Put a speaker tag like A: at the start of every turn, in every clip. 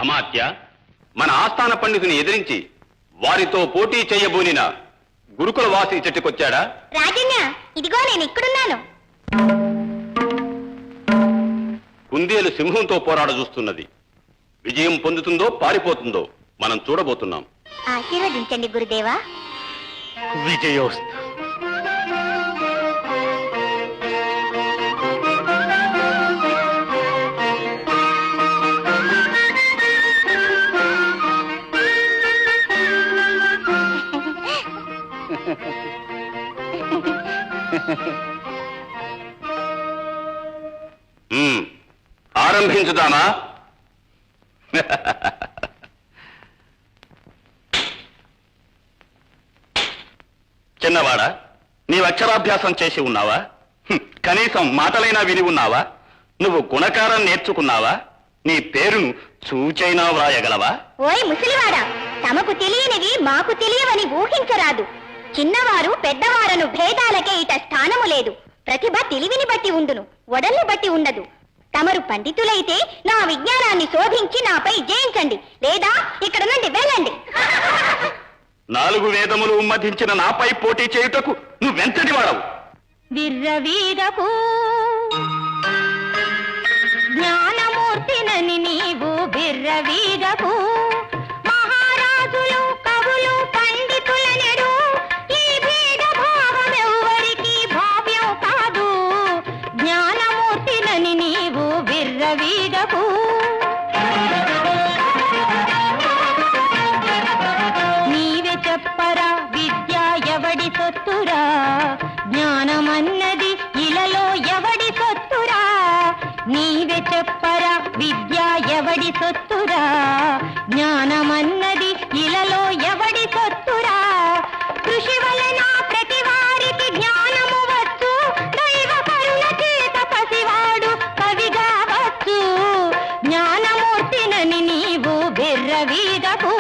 A: అమాత్య, మన ఆస్థాన పండితుని ఎదిరించి వారితో పోటీ చేయబోనిన గురుకుల వాసి చెట్టుకొచ్చాడా?
B: రాజన్య, ఇదిగో నేను ఇక్కడున్నాను.
A: కుందేలు సింహంతో పోరాడ చూస్తున్నది. విజయం పొందుతుందో పారిపోతుందో మనం చూడబోతున్నాం.
B: ఆశీర్వదించండి గురుదేవా.
A: విజయోస్తు. ఆరంభించుదామా? చిన్నవాడా, నీవు అక్షరాభ్యాసం చేసి ఉన్నావా? కనీసం మాటలైనా విని ఉన్నావా? నువ్వు గుణకారం నేర్చుకున్నావా? నీ పేరును చూచైనా వ్రాయగలవా?
B: ఓయ్ ముసలివాడా, తమకు తెలియనివి మాకు తెలియవని ఊహించరాదు. చిన్నవారు పెద్దవారను భేదాలకే ఇట స్థానము లేదు. ప్రతిభ తెలివిని బట్టి ఉండును, ఒడల్ని బట్టి ఉండదు. తమరు పండితులైతే నా విజ్ఞానాన్ని శోధించి నాపై జయించండి, లేదా ఇక్కడ నుండి వెళ్ళండి.
A: 4 వేదములు ఉమ్మధించిన నాపై పోటీ చేయుటకు నువ్వెంతటి వాడవు?
B: విర్రవీరకు జ్ఞానమూర్తినని నీవు విర్రవీరకు. మహారాజులు కవులు పండితులనెడు ఈ భేద భావమెవ్వరికి భావ్యం కాదు. జ్ఞానమూర్తినని నీవు విర్రవీరకు. నీవే చెప్పరా విద్య ఎవడి సొత్తురా? జ్ఞానమన్నది ఇలలో ఎవడి సొత్తురా? నీవే చెప్పరా విద్య ఎవడి సొత్తురా? జ్ఞానమన్నది ఇలలో ఎవడి సొత్తురా? కృషి వలన ప్రతి వారికి జ్ఞానము వచ్చు. దైవ కరుణ చేత పసివాడు కవిగా వచ్చు. జ్ఞానమూర్తినని నీవు బిర్రవీదకు.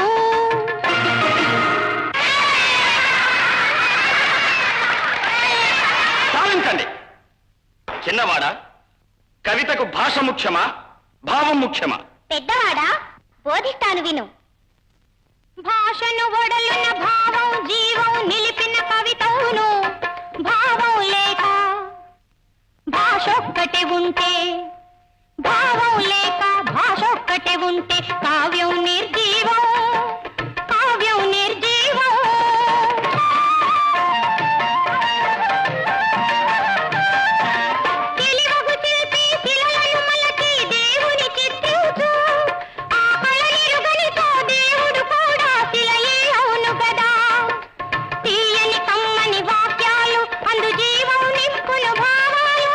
A: సాధించండి. చిన్నవాడా, కవితకు భాష ముఖ్యమా, భావం ముఖ్యమా?
B: పెద్దవాడా, బోధిస్తాను విను. భాషను ఒడలున్న భావం జీవం నిలిపిన కవితవును. భావం లేక భాషొక్కటి ఉంటే, భావం లేక భాషొక్కటి ఉంటే కావ్యం నిర్జీవం, కావ్యం నిర్జీవం. తెలివగు శిల్పి శిలలను మలచి దేవుని చిత్రించు. ఆ కళనిరుగనితో దేవుడు కూడా శిలయే అవును కదా. తీయని కమ్మని వాక్యాలు అందు జీవం నింపును భావాలు.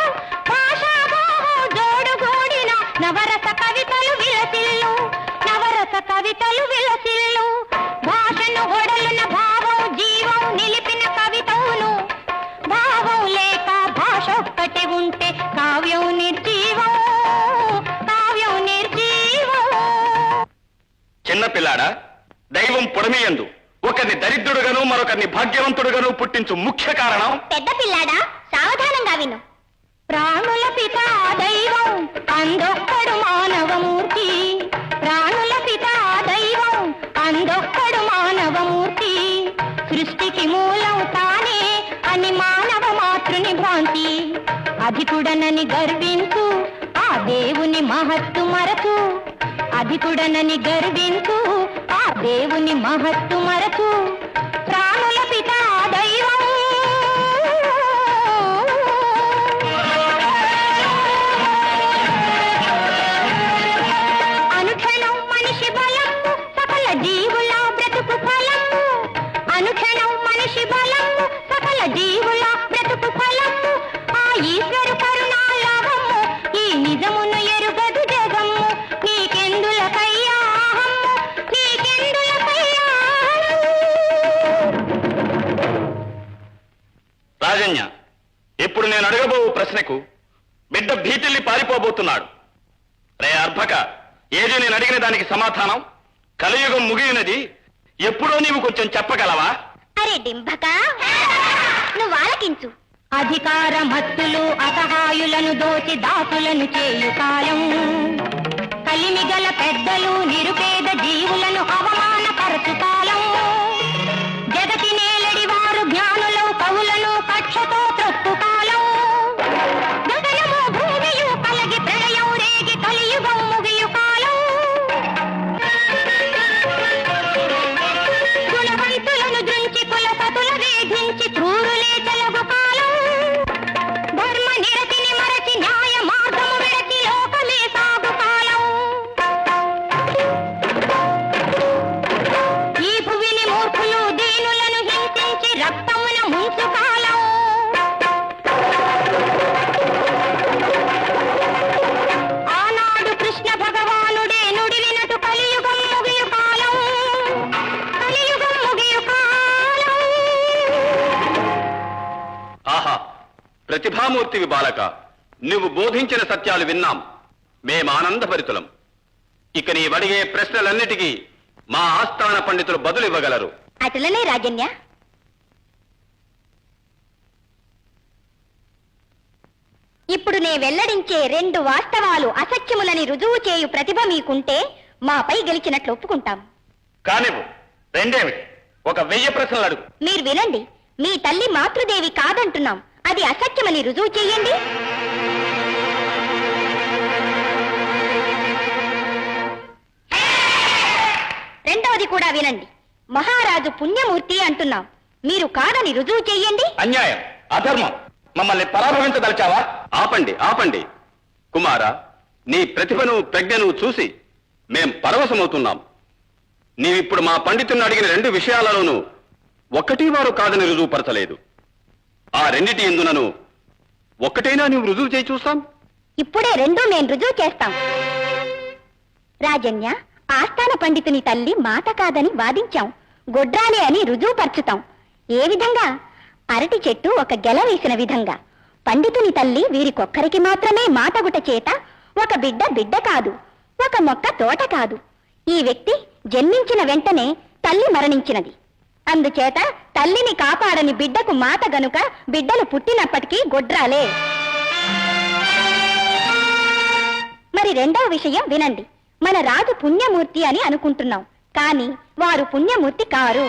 B: భాషాభావం జోడుగూడిన నవరస కవితలు విలసిల్లు, నవరస కవితలు విలసిల్లు. భాషను ఒడలున భావం జీవం నిలిపిన కవితవును. భావం లేక భాషొక్కటి ఉంటే కావ్యం నిర్జీవం, కావ్యం నిర్జీవం.
A: చిన్నపిల్లాడా, దైవం పొడమియందు ఒకరిని దరిద్రుడుగాను మరొకరిని భాగ్యవంతుడుగాను పుట్టించు ముఖ్య కారణం.
B: పెద్ద పిల్లాడా, సావధానంగా విను. ప్రాణుల పిత దైవం అందొక్కడు మానవమూర్తి. ప్రాణుల పిత దైవం అందొక్కడు మానవమూర్తి. సృష్టికి మూలం తానే అని మానవ మాతృని భ్రాంతి. అధికుడనని గర్వించు ఆ దేవుని మహత్తు మరచు. అధికుడనని గర్వించు ఆ దేవుని మహత్తు మరచు. ప్రాణుల పిత దైవం అనుక్షణం మనిషి బలము సకల జీవుల బ్రతుకు ఫలము. అనుక్షణం మనిషి బలము సకల జీవుల బ్రతుకు ఫలము. ఆ ఈశ్వరు కరుణాలవము ఈ నిజమును ఎరుగదు జగము. నీకెందులకయ్యా అహము, నీకెందులకయ్యా.
A: రాజన్య, ఇప్పుడు నేను అడగబోవు ప్రశ్నకు బిడ్డ భీతిల్లి పారిపోబోతున్నాడు. రే అర్భక, ఏది నేను అడిగిన దానికి సమాధానం? కలియుగం ముగియునది ఎప్పుడో నీవు కొంచెం చెప్పగలవా?
B: అరే డింభక, నువ్వు ఆలకించు. అధికార మత్తులు అసహాయులను దోచి దాసులను చేయు కాలం. కలిమిగల పెద్దలు నిరుపేద జీవులను అవమానపరచు కాలం. జగతి నేలడి వారు జ్ఞానులు కవులను కక్షతో త్రొక్కు కాలం. గగనము భూమియు కలగి ప్రళయం రేగి కలియుగం ముగియు కాలం. గుణవంతులను దృంచి కులపతుల వేధించి క్రూరులే చెలగు కాలం. ధర్మ నిరతిని మరచి న్యాయ మార్గము విడచి లోకమే సాగు కాలం. ఈ భువిని మూర్ఖులు దీనులను హింసించి రక్తమున ముంచు కాలం. ఆనాడు కృష్ణ భగవానుడే నుడివినటు కలియుగం ముగియు కాలం. కలియుగం ముగియు కాలం.
A: ఆహా, ప్రతిభామూర్తివి బాలక, నువ్వు బోధించిన సత్యాలు విన్నాం. మేమానందభరితులం. ఇక నీవడిగే ప్రశ్నలన్నిటికీ మా ఆస్థాన పండితులు బదులివ్వగలరు.
B: అటులనే రాజన్య. ఇప్పుడు నే వెల్లడించే 2 వాస్తవాలు అసత్యములని రుజువు చేయు ప్రతిభ మీకుంటే మాపై గెలిచినట్లు ఒప్పుకుంటాం.
A: కానివ్వు. రెండేమిటి? ఒక 1000 ప్రశ్నలు అడుగు.
B: మీరు వినండి. మీ తల్లి మాతృదేవి కాదంటున్నాం. అది అసత్యమని రుజువు చెయ్యండి. రెండవది కూడా వినండి. మహారాజు పుణ్యమూర్తి అంటున్నాం. మీరు కాదని రుజువు చెయ్యండి.
A: అన్యాయం, అధర్మం. మమ్మల్ని పరాభవించదలిచావా? ఆపండి, ఆపండి. కుమారా, నీ ప్రతిభను ప్రజ్ఞను చూసి మేం పరవశమవుతున్నాం. నీవిప్పుడు మా పండితుని అడిగిన 2 విషయాలలోనూ ఒక్కటి వారు కాదని రుజువుపరచలేదు. ఆ రెండిటి ఎందునను ఒక్కటైనా నువ్వు రుజువు చేయి చూస్తాం.
B: ఇప్పుడే 2 మేము రుజువు చేస్తాం. రాజన్య, ఆస్థాన పండితుని తల్లి మాట కాదని వాదించాం. గొడ్రాలి అని రుజువు పరచుతాం. ఏ విధంగా? అరటి చెట్టు ఒక గెల వేసిన విధంగా. పండితుని తల్లి వీరికొక్కరికి మాత్రమే మాటగుట చేత ఒక బిడ్డ కాదు, ఒక మొక్క తోట కాదు. ఈ వ్యక్తి జన్మించిన వెంటనే తల్లి మరణించినది. అందుచేత తల్లిని కాపాడని బిడ్డకు మాత గనుక బిడ్డలు పుట్టినప్పటికీ గొడ్రాలే. మరి 2వ విషయం వినండి. మన రాజు పుణ్యమూర్తి అని అనుకుంటున్నాం, కాని వారు పుణ్యమూర్తి కారు.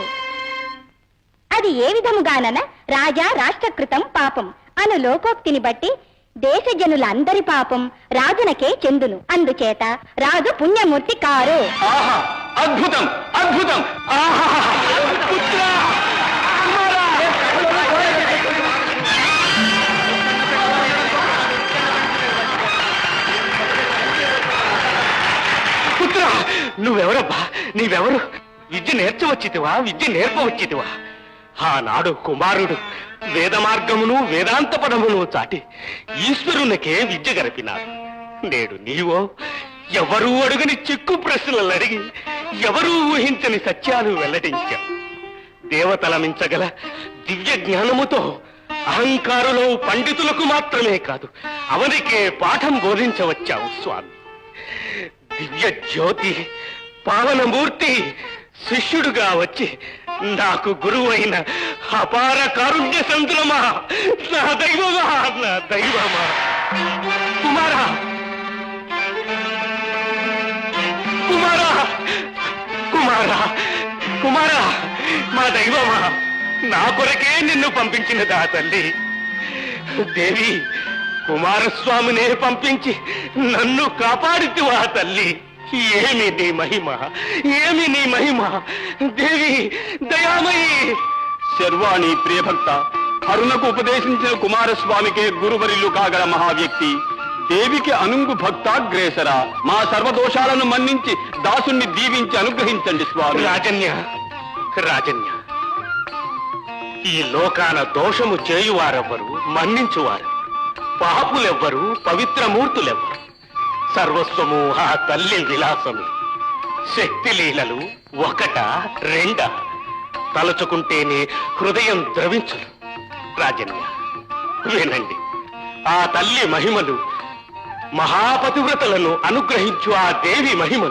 B: అది ఏ విధముగానన రాజా రాష్ట్రకృతం పాపం అను లోకోక్తిని బట్టి దేశజనులందరి పాపం రాజునకే చెందును. అందుచేత రాజు పుణ్యమూర్తి కారు.
A: ఆహా, అద్భుతం, అద్భుతం. ఆహా, పుత్రా! పుత్రా, నువ్వెవరబ్బా? నీవెవరు? విద్య నేర్చవచ్చితివా? విద్య నేర్పవచ్చితివా? ఆనాడు కుమారుడు వేద మార్గమును వేదాంత పదమును చాటి ఈశ్వరునికే విద్య గరిపినాడు. నేడు నీవో ఎవరూ అడుగని చిక్కు ప్రశ్నలు అడిగి ఎవరూ ఊహించని సత్యాలు వెల్లడించావు. దేవతల మించగల దివ్య జ్ఞానముతో అహంకారులో పండితులకు మాత్రమే కాదు, అవనికే పాఠం బోధించవచ్చావు స్వామి. దివ్య జ్యోతి పావనమూర్తి శిష్యుడుగా వచ్చి నాకు గురువైన అపార కారుణ్య సంతులమా, నా దైవమా, నా దైవమా. కుమారా, కుమారా, కుమారా, కుమారా, మా దైవమా, నా కొరకే నిన్ను పంపించినదా తల్లి. దేవి, కుమారస్వామినే పంపించి నన్ను కాపాడితివా తల్లి. ఏమి నీ మహిమ, ఏమి నీ మహిమ. దేవి దయామయి. శర్వాణి ప్రియభక్త, అరుణకు ఉపదేశించిన కుమారస్వామికే గురువరిల్లు కాగల మహావ్యక్తి, దేవికి అనుంగు భక్తాగ్రేసర, మా సర్వదోషాలను మన్నించి దాసుణ్ణి దీవించి అనుగ్రహించండి స్వామి. రాజన్య, రాజన్య, ఈ లోకాన దోషము చేయువారెవ్వరు, మన్నించువారు పాపులెవ్వరు, పవిత్రమూర్తులెవ్వరు. సర్వస్వము ఆ తల్లి విలాసము. శక్తి లీలలు 1, 2 తలుచుకుంటేనే హృదయం ద్రవించును. రాజన్య, వినండి. ఆ తల్లి మహిమలు, మహాపతివ్రతలను అనుగ్రహించు ఆ దేవి మహిమలు